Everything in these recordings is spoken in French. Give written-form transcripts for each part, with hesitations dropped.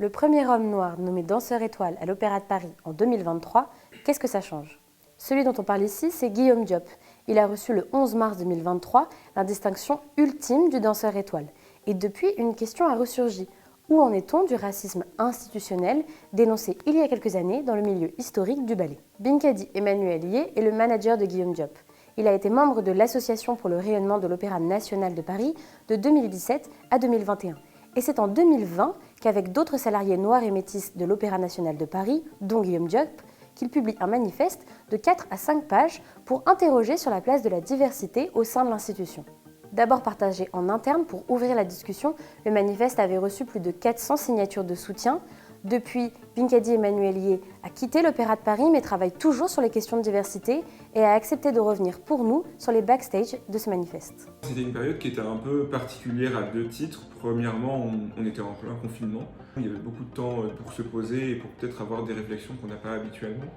Le premier homme noir nommé danseur étoile à l'Opéra de Paris en 2023, qu'est-ce que ça change? Celui dont on parle ici, c'est Guillaume Diop. Il a reçu le 11 mars 2023 la distinction ultime du danseur étoile. Et depuis, une question a ressurgi. Où en est-on du racisme institutionnel dénoncé il y a quelques années dans le milieu historique du ballet? Binkadi Emmanuel Yé est le manager de Guillaume Diop. Il a été membre de l'Association pour le rayonnement de l'Opéra national de Paris de 2017 à 2021. Et c'est en 2020 qu'avec d'autres salariés noirs et métis de l'Opéra national de Paris, dont Guillaume Diop, qu'il publie un manifeste de 4 à 5 pages pour interroger sur la place de la diversité au sein de l'institution. D'abord partagé en interne pour ouvrir la discussion, le manifeste avait reçu plus de 400 signatures de soutien. Depuis, Binkadi Emmanuel Yé a quitté l'Opéra de Paris mais travaille toujours sur les questions de diversité et a accepté de revenir pour nous sur les backstage de ce manifeste. C'était une période qui était un peu particulière à deux titres. Premièrement, on était en plein confinement. Il y avait beaucoup de temps pour se poser et pour peut-être avoir des réflexions qu'on n'a pas habituellement.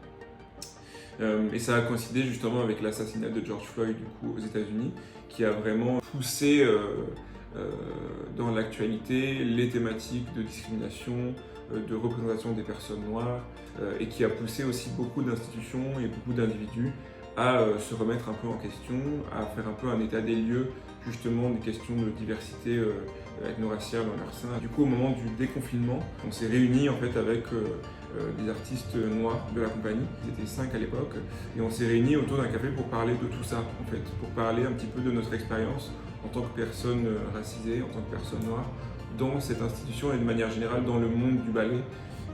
Et ça a coïncidé justement avec l'assassinat de George Floyd du coup, aux États-Unis, qui a vraiment poussé dans l'actualité les thématiques de discrimination, de représentation des personnes noires, et qui a poussé aussi beaucoup d'institutions et beaucoup d'individus à se remettre un peu en question, à faire un peu un état des lieux justement des questions de diversité ethno-raciale dans leur sein. Du coup, au moment du déconfinement, on s'est réunis en fait avec des artistes noirs de la compagnie, ils étaient 5 à l'époque, et on s'est réunis autour d'un café pour parler de tout ça en fait, pour parler un petit peu de notre expérience en tant que personne racisée, en tant que personne noire, dans cette institution et de manière générale dans le monde du ballet.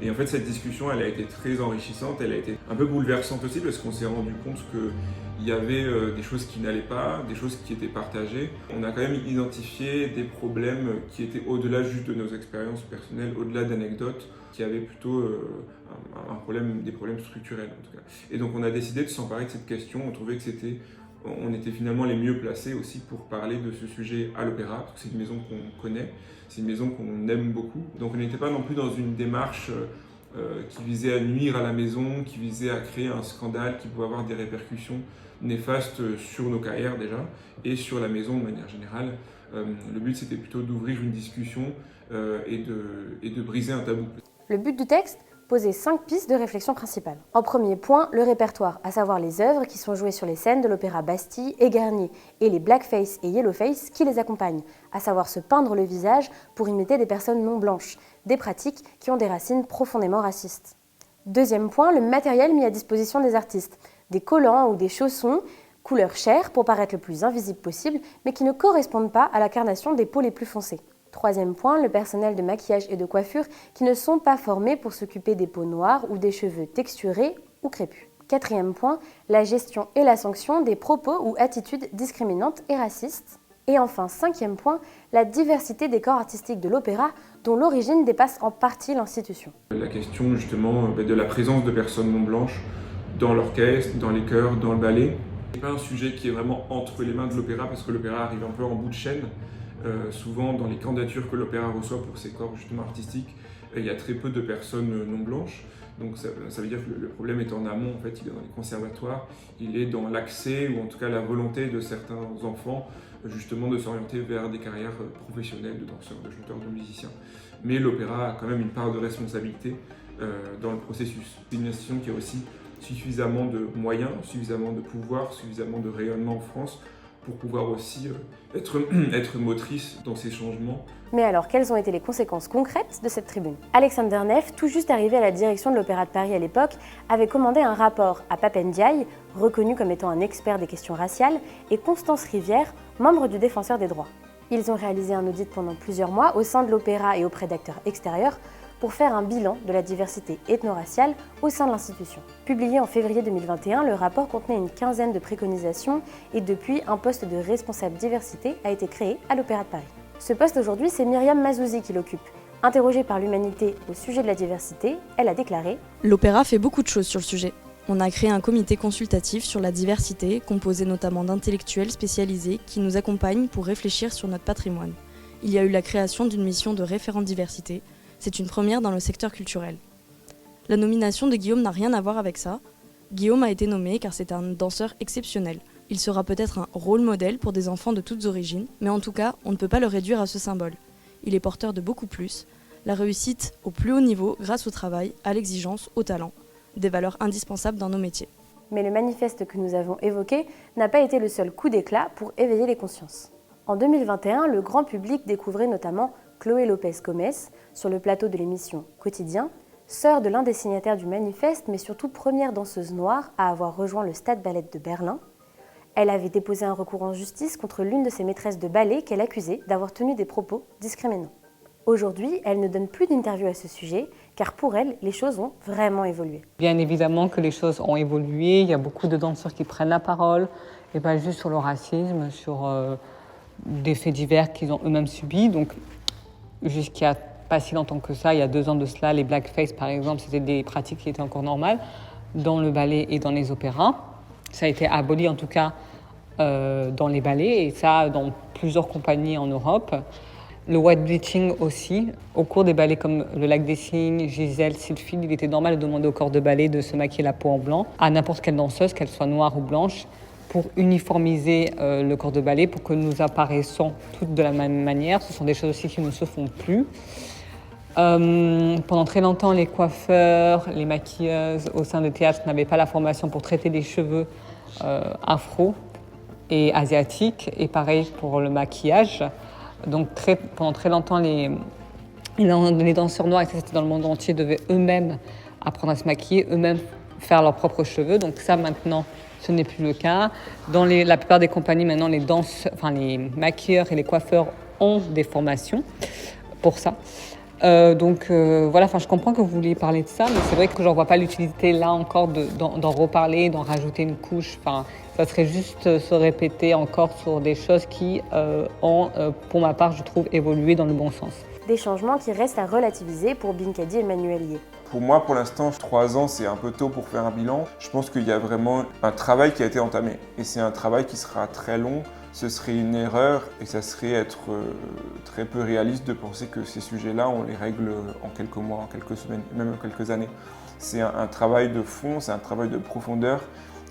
Et en fait, cette discussion, elle a été très enrichissante, elle a été un peu bouleversante aussi parce qu'on s'est rendu compte qu'il y avait des choses qui n'allaient pas, des choses qui étaient partagées. On a quand même identifié des problèmes qui étaient au-delà juste de nos expériences personnelles, au-delà d'anecdotes, qui avaient plutôt des problèmes structurels en tout cas. Et donc on a décidé de s'emparer de cette question, on trouvait que on était finalement les mieux placés aussi pour parler de ce sujet à l'Opéra, parce que c'est une maison qu'on connaît, c'est une maison qu'on aime beaucoup. Donc on n'était pas non plus dans une démarche qui visait à nuire à la maison, qui visait à créer un scandale qui pouvait avoir des répercussions néfastes sur nos carrières déjà, et sur la maison de manière générale. Le but c'était plutôt d'ouvrir une discussion et de briser un tabou. Le but du texte? Poser 5 pistes de réflexion principales. En premier point, le répertoire, à savoir les œuvres qui sont jouées sur les scènes de l'Opéra Bastille et Garnier, et les blackface et yellowface qui les accompagnent, à savoir se peindre le visage pour imiter des personnes non blanches, des pratiques qui ont des racines profondément racistes. Deuxième point, le matériel mis à disposition des artistes, des collants ou des chaussons, couleur chair pour paraître le plus invisible possible, mais qui ne correspondent pas à la carnation des peaux les plus foncées. Troisième point, le personnel de maquillage et de coiffure qui ne sont pas formés pour s'occuper des peaux noires ou des cheveux texturés ou crépus. Quatrième point, la gestion et la sanction des propos ou attitudes discriminantes et racistes. Et enfin, cinquième point, la diversité des corps artistiques de l'opéra dont l'origine dépasse en partie l'institution. La question justement de la présence de personnes non blanches dans l'orchestre, dans les chœurs, dans le ballet. Ce n'est pas un sujet qui est vraiment entre les mains de l'opéra parce que l'opéra arrive un peu en bout de chaîne. Souvent dans les candidatures que l'opéra reçoit pour ses corps justement artistiques, il y a très peu de personnes non blanches. Donc ça veut dire que le problème est en amont, en fait, il est dans les conservatoires, il est dans l'accès ou en tout cas la volonté de certains enfants justement de s'orienter vers des carrières professionnelles de danseurs, de chanteurs, de musiciens. Mais l'opéra a quand même une part de responsabilité dans le processus. C'est une institution qui a aussi suffisamment de moyens, suffisamment de pouvoir, suffisamment de rayonnement en France pour pouvoir aussi être motrice dans ces changements. Mais alors, quelles ont été les conséquences concrètes de cette tribune? Alexander Neff, tout juste arrivé à la direction de l'Opéra de Paris à l'époque, avait commandé un rapport à Pape Ndiaye, reconnu comme étant un expert des questions raciales, et Constance Rivière, membre du Défenseur des droits. Ils ont réalisé un audit pendant plusieurs mois au sein de l'opéra et auprès d'acteurs extérieurs pour faire un bilan de la diversité ethno-raciale au sein de l'institution. Publié en février 2021, le rapport contenait une quinzaine de préconisations et depuis, un poste de responsable diversité a été créé à l'Opéra de Paris. Ce poste aujourd'hui, c'est Myriam Mazouzi qui l'occupe. Interrogée par l'Humanité au sujet de la diversité, elle a déclaré « L'Opéra fait beaucoup de choses sur le sujet. On a créé un comité consultatif sur la diversité, composé notamment d'intellectuels spécialisés qui nous accompagnent pour réfléchir sur notre patrimoine. Il y a eu la création d'une mission de référent diversité. C'est une première dans le secteur culturel. La nomination de Guillaume n'a rien à voir avec ça. Guillaume a été nommé car c'est un danseur exceptionnel. Il sera peut-être un rôle modèle pour des enfants de toutes origines, mais en tout cas, on ne peut pas le réduire à ce symbole. Il est porteur de beaucoup plus. La réussite au plus haut niveau grâce au travail, à l'exigence, au talent, des valeurs indispensables dans nos métiers. Mais le manifeste que nous avons évoqué n'a pas été le seul coup d'éclat pour éveiller les consciences. En 2021, le grand public découvrait notamment Chloé Lopez-Gomez sur le plateau de l'émission Quotidien, sœur de l'un des signataires du manifeste, mais surtout première danseuse noire à avoir rejoint le Stade Ballet de Berlin. Elle avait déposé un recours en justice contre l'une de ses maîtresses de ballet qu'elle accusait d'avoir tenu des propos discriminants. Aujourd'hui, elle ne donne plus d'interviews à ce sujet, car pour elle, les choses ont vraiment évolué. Bien évidemment que les choses ont évolué, il y a beaucoup de danseurs qui prennent la parole, et pas juste sur le racisme, sur des faits divers qu'ils ont eux-mêmes subis. Donc, jusqu'à pas si longtemps que ça, il y a 2 ans de cela, les blackface par exemple, c'était des pratiques qui étaient encore normales dans le ballet et dans les opéras. Ça a été aboli en tout cas dans les ballets, et ça dans plusieurs compagnies en Europe. Le white bleaching aussi. Au cours des ballets comme le Lac des Cygnes, Gisèle, Sylphide, il était normal de demander au corps de ballet de se maquiller la peau en blanc à n'importe quelle danseuse, qu'elle soit noire ou blanche, pour uniformiser le corps de ballet, pour que nous apparaissions toutes de la même manière. Ce sont des choses aussi qui ne se font plus. Pendant très longtemps, les coiffeurs, les maquilleuses au sein des théâtres n'avaient pas la formation pour traiter des cheveux afro et asiatiques, et pareil pour le maquillage. Donc pendant très longtemps, les danseurs noirs, et ça c'était dans le monde entier, devaient eux-mêmes apprendre à se maquiller, eux-mêmes faire leurs propres cheveux. Donc ça maintenant, ce n'est plus le cas. Dans la plupart des compagnies maintenant, les maquilleurs et les coiffeurs ont des formations pour ça. Voilà, je comprends que vous vouliez parler de ça, mais c'est vrai que je ne vois pas l'utilité là encore d'en reparler, d'en rajouter une couche. Ça serait juste se répéter encore sur des choses qui ont, pour ma part, je trouve, évolué dans le bon sens. Des changements qui restent à relativiser pour Binkadi Emmanuel Yeh. Pour moi, pour l'instant, 3 ans, c'est un peu tôt pour faire un bilan. Je pense qu'il y a vraiment un travail qui a été entamé. Et c'est un travail qui sera très long. Ce serait une erreur et ça serait être très peu réaliste de penser que ces sujets-là, on les règle en quelques mois, en quelques semaines, même en quelques années. C'est un travail de fond, c'est un travail de profondeur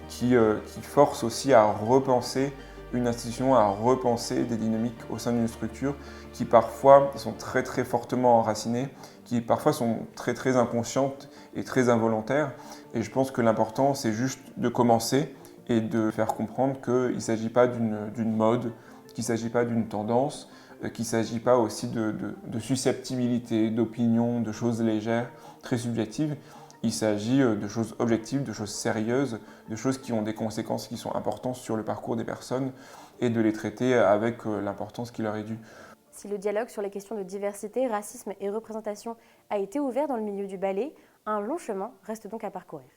qui force aussi à repenser une institution, à repenser des dynamiques au sein d'une structure qui parfois sont très très fortement enracinées, qui parfois sont très très inconscientes et très involontaires. Et je pense que l'important, c'est juste de commencer et de faire comprendre qu'il ne s'agit pas d'une mode, qu'il ne s'agit pas d'une tendance, qu'il ne s'agit pas aussi de susceptibilité, d'opinion, de choses légères, très subjectives. Il s'agit de choses objectives, de choses sérieuses, de choses qui ont des conséquences qui sont importantes sur le parcours des personnes et de les traiter avec l'importance qui leur est due. Si le dialogue sur les questions de diversité, racisme et représentation a été ouvert dans le milieu du ballet, un long chemin reste donc à parcourir.